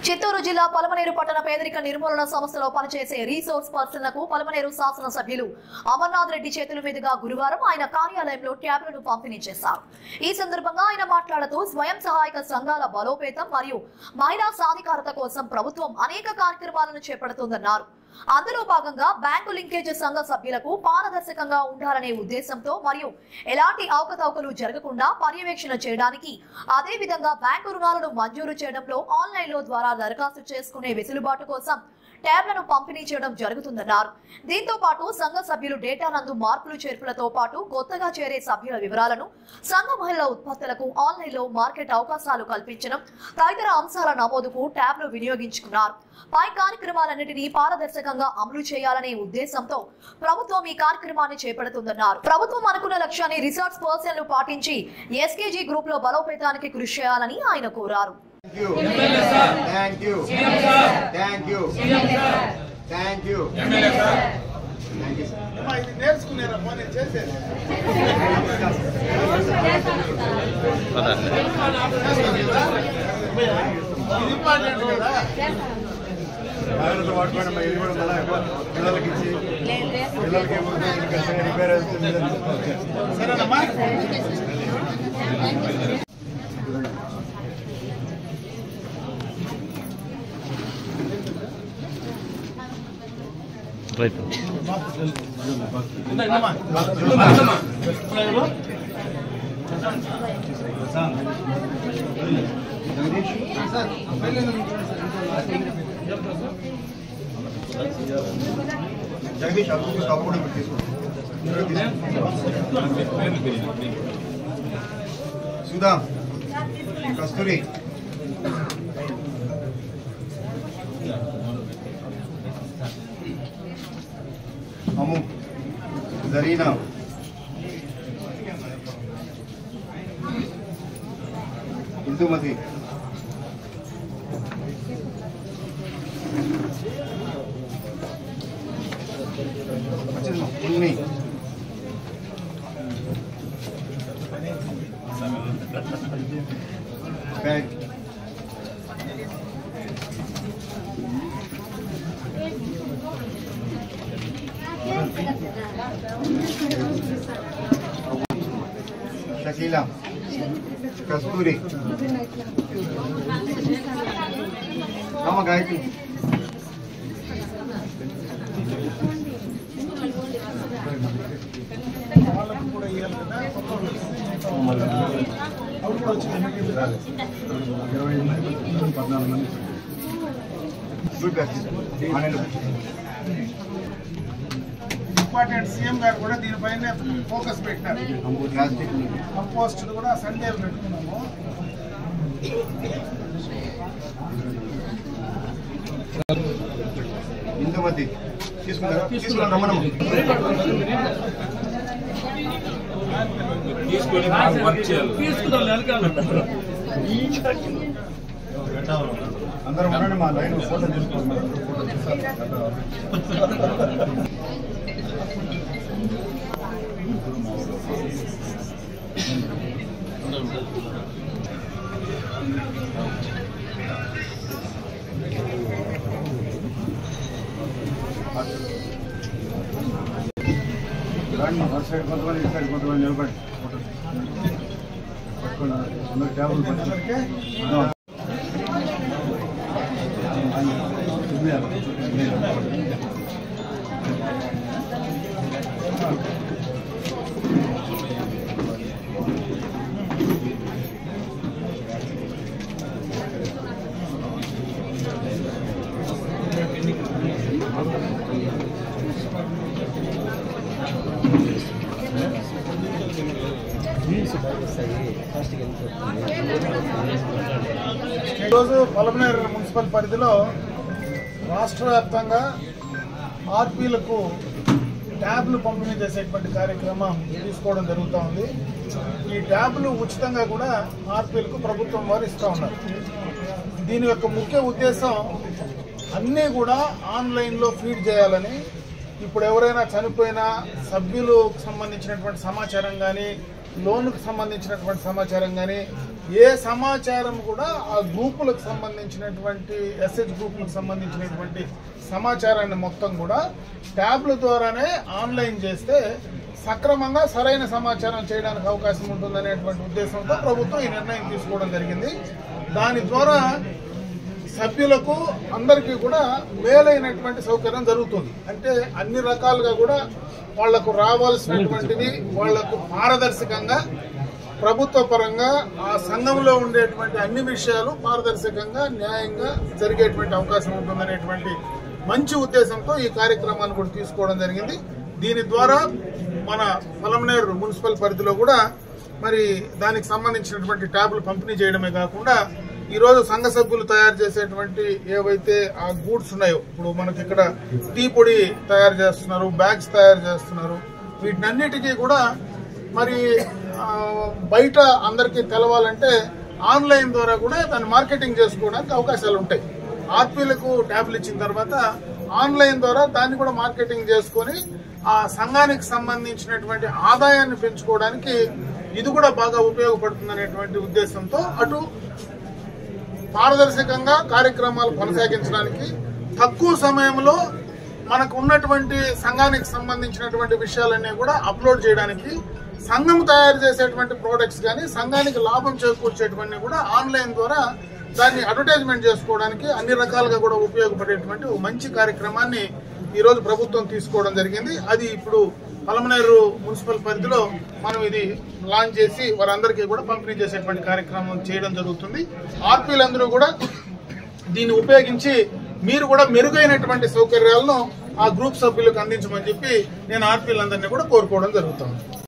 చిత్తూరు జిల్లా పలమనేరు పట్టణ పేదరిక నిర్మూలన సంస్థలో పనిచేసే రీసోర్స్ పర్సన్లకు పలమనేరు శాసన సభ్యులు అమర్నాథ్ రెడ్డి చేతుల మీదుగా గురువారం ఆయన కార్యాలయంలో ట్యాబ్లను పంపిణీ చేశారు. ఈ సందర్భంగా ఆయన మాట్లాడుతూ స్వయం సహాయక సంఘాల బలోపేతం మరియు మహిళా సాధికారత కోసం ప్రభుత్వం అనేక కార్యక్రమాలను చేపడుతోందన్నారు. అందులో భాగంగా బ్యాంకు లింకేజ్ సంఘ సభ్యులకు పారదర్శకంగా ఉండాలనే ఉద్దేశంతో మరియు ఎలాంటి అవకతవకలు జరగకుండా పర్యవేక్షణ చేయడానికి, అదే విధంగా బ్యాంకు రుణాలను మంజూరు చేయడంలో ఆన్లైన్లో ద్వారా దరఖాస్తు చేసుకునే వెసులుబాటు కోసం ట్యాబ్లను పంపిణీ చేయడం జరుగుతుందన్నారు. దీంతో పాటు సంఘ సభ్యులు డేటా నందు మార్పులు చేర్పులతో పాటు కొత్తగా చేరే సభ్యుల వివరాలను, సంఘ మహిళల ఉత్పత్తులకు ఆన్లైన్లో మార్కెట్ అవకాశాలు కల్పించడం తదితర అంశాల నమోదుకు ట్యాబ్లు వినియోగించుకున్నారు. పై కార్యక్రమాలన్నింటినీ పారదర్శకంగా అమలు చేయాలనే ఉద్దేశంతో ప్రభుత్వం ఈ కార్యక్రమాన్ని చేపడుతుందన్నారు. ప్రభుత్వం అనుకున్న లక్ష్యాన్ని రిసార్ట్స్ పర్సన్లు పాటించి ఎస్కేజీ గ్రూప్ లో బలోపేతానికి కృషి చేయాలని ఆయన కోరారు. Thank you. Right. Jagdish, आपको काबू में किसको? सुधा, कस्तूरी, अमू, जरीना, इंदुमती, उन्नी, बैग, शकीला, कस्तूरी, रामा गायत्री, ఇంపార్టెంట్ సీఎం గారు కూడా దీనిపైన ఫోకస్ పెట్టారు. కంపోస్ట్ కూడా సండే పెట్టుకున్నాము. ఇందుమతి తీసుకున్నాం రమ్మనము అందరం ఉండండి. మా లైన్ ఫోటో తీసుకుంటున్నారు. సైడ్ కొంతమంది ఇటు సైడ్ కొంతమంది నిలబడి పట్టుకోండి. అందరు ట్యాబులు పట్టుకుంటే ఈరోజు పలమనేరు మున్సిపల్ పరిధిలో రాష్ట్ర వ్యాప్తంగా ఆర్పీలకు ట్యాబ్లు పంపిణీ చేసేటువంటి కార్యక్రమం తీసుకోవడం జరుగుతూ ఉంది. ఈ ట్యాబ్లు ఉచితంగా కూడా ఆర్పీలకు ప్రభుత్వం వారు ఇస్తూ ఉన్నారు. దీని యొక్క ముఖ్య ఉద్దేశం అన్నీ కూడా ఆన్లైన్లో ఫీడ్ చేయాలని. ఇప్పుడు ఎవరైనా చనిపోయినా సభ్యులకు సంబంధించినటువంటి సమాచారం కానీ లోనుకు సంబంధించినటువంటి సమాచారం కానీ ఏ సమాచారం కూడా ఆ గ్రూపులకు సంబంధించినటువంటి ఎస్హెచ్ గ్రూపులకు సంబంధించినటువంటి సమాచారాన్ని మొత్తం కూడా ట్యాబ్ల ద్వారానే ఆన్లైన్ చేస్తే సక్రమంగా సరైన సమాచారం చేయడానికి అవకాశం ఉంటుందనేటువంటి ఉద్దేశంతో ప్రభుత్వం ఈ నిర్ణయం తీసుకోవడం జరిగింది. దాని ద్వారా సభ్యులకు అందరికీ కూడా మేలైనటువంటి సౌకర్యం జరుగుతుంది. అంటే అన్ని రకాలుగా కూడా వాళ్లకు రావాల్సినటువంటివి వాళ్లకు పారదర్శకంగా ప్రభుత్వ పరంగా ఆ సంఘంలో ఉండేటువంటి అన్ని విషయాలు పారదర్శకంగా న్యాయంగా జరిగేటువంటి అవకాశం ఉంటుందనేటువంటి మంచి ఉద్దేశంతో ఈ కార్యక్రమాన్ని కూడా తీసుకోవడం జరిగింది. దీని ద్వారా మన పలమనేరు మున్సిపల్ పరిధిలో కూడా మరి దానికి సంబంధించినటువంటి ట్యాబ్లు పంపిణీ చేయడమే కాకుండా ఈరోజు సంఘ సభ్యులు తయారు చేసేటువంటి ఏవైతే ఆ గూడ్స్ ఉన్నాయో, ఇప్పుడు మనకి ఇక్కడ టీ పొడి తయారు చేస్తున్నారు, బ్యాగ్స్ తయారు చేస్తున్నారు, వీటినన్నిటికీ కూడా మరి బయట అందరికీ తెలవాలంటే ఆన్లైన్ ద్వారా కూడా దాన్ని మార్కెటింగ్ చేసుకోవడానికి అవకాశాలు ఉంటాయి. ఆర్పీలకు ట్యాబ్లు ఇచ్చిన తర్వాత ఆన్లైన్ ద్వారా దాన్ని కూడా మార్కెటింగ్ చేసుకొని ఆ సంఘానికి సంబంధించినటువంటి ఆదాయాన్ని పెంచుకోవడానికి ఇది కూడా బాగా ఉపయోగపడుతుందనేటువంటి ఉద్దేశంతో అటు పారదర్శకంగా కార్యక్రమాలు కొనసాగించడానికి తక్కువ సమయంలో మనకు ఉన్నటువంటి సంఘానికి సంబంధించినటువంటి విషయాలన్నీ కూడా అప్లోడ్ చేయడానికి, సంఘం తయారు చేసేటువంటి ప్రోడక్ట్స్ కానీ సంఘానికి లాభం చేకూర్చేటువంటి కూడా ఆన్లైన్ ద్వారా దాన్ని అడ్వర్టైజ్మెంట్ చేసుకోవడానికి అన్ని రకాలుగా కూడా ఉపయోగపడేటువంటి ఒక మంచి కార్యక్రమాన్ని ఈరోజు ప్రభుత్వం తీసుకోవడం జరిగింది. అది ఇప్పుడు పలమనేరు మున్సిపల్ పరిధిలో మనం ఇది లాంచ్ చేసి వారందరికీ కూడా పంపిణీ చేసేటువంటి కార్యక్రమం చేయడం జరుగుతుంది. ఆర్పీలందరూ కూడా దీన్ని ఉపయోగించి మీరు కూడా మెరుగైనటువంటి సౌకర్యాలను ఆ గ్రూప్ సభ్యులకు అందించమని చెప్పి నేను ఆర్పీలందరినీ కూడా కోరుకోవడం జరుగుతుంది.